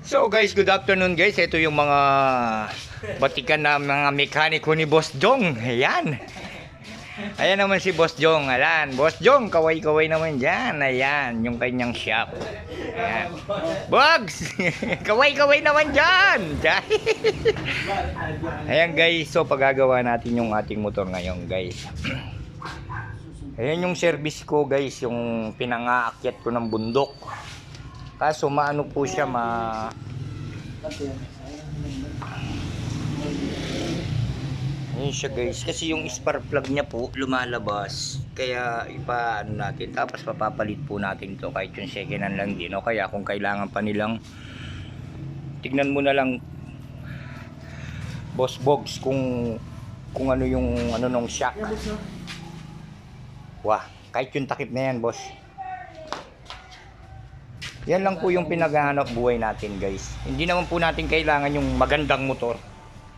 So guys, good afternoon guys. Ito yung mga batikan na mga mekaniko ni Boss Jong. Ayan. Ayan naman si Boss Jong. Ayan. Boss Jong, kaway-kaway naman dyan. Ayan, yung kanyang shop. Ayan. Bugs! Kaway-kaway naman dyan. Ayan guys, so pagagawa natin yung ating motor ngayon guys. Ayan yung service ko guys, yung pinangaakyat ko ng bundok. Kaso maano po siya Ayun siya guys, kasi yung spark plug niya po lumalabas. Kaya ipaano natin, tapos papapalit po natin to kahit yung second hand lang din. O kaya kung kailangan pa nilang, tignan mo na lang Boss Bogs kung ano yung ano nung shock. Wah, kahit yung takip na yan boss. Yan lang po yung pinaghahanap buhay natin guys. Hindi naman po natin kailangan yung magandang motor.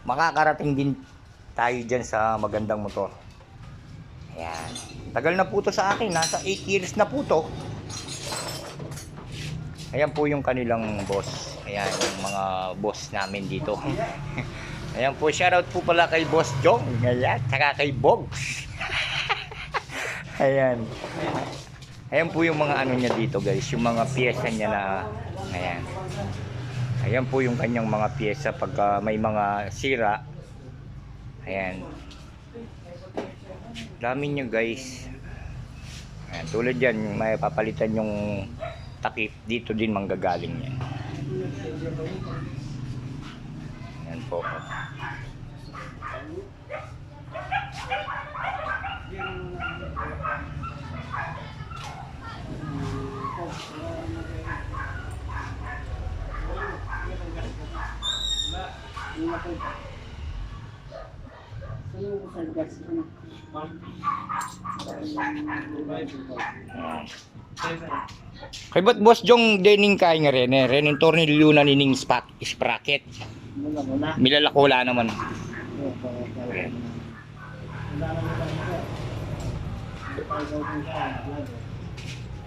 Makakarating din tayo dyan sa magandang motor. Ayan. Tagal na po to sa akin. Nasa 8 years na po to. Ayan po yung kanilang boss. Ayan yung mga boss namin dito. Ayan po, shoutout po pala kay Boss Jong. Ayan, saka kay Bogs. Ayan. Ayan po yung mga ano niya dito guys, yung mga piyesa niya na ayan. Ayan po yung kanyang mga piyesa pagka may mga sira. Ayan. Dami niya guys. Ayan, tulad yan, may papalitan yung takip, dito din manggagaling yan. Ayan po. Kay ba't Boss Jong dening kaya nga rin rening tornilyo na nining sprocket. Milalako naman.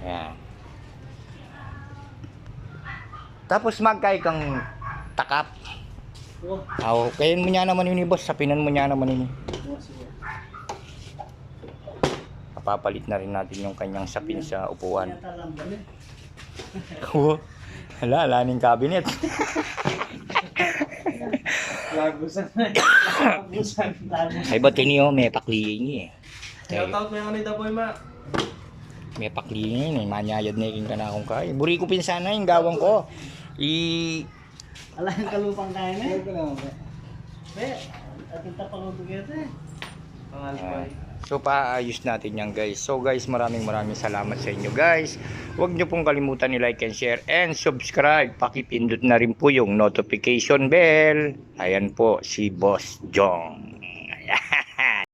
Ayan. Tapos magkay kang takap. Kayan mo niya naman yun boss, sapinan mo niya naman yun. Papapalit na rin natin yung kanyang sapin sa upuan. Hala ning cabinet. Ay ba't niyo may pakliye niya eh. Shoutout mo yung kanita boy ma. May pakliye niya eh, manyayad na yung kanakong kaya. Buri ko pinsan na yung gawang ko. Ala yung kalupang kaya na eh. Be, ating tapanguto kita eh. So paayos natin yan guys. So guys, maraming salamat sa inyo guys. Huwag nyo pong kalimutan i-like and share and subscribe. Pakipindot na rin po yung notification bell. Ayan po si Boss Jong.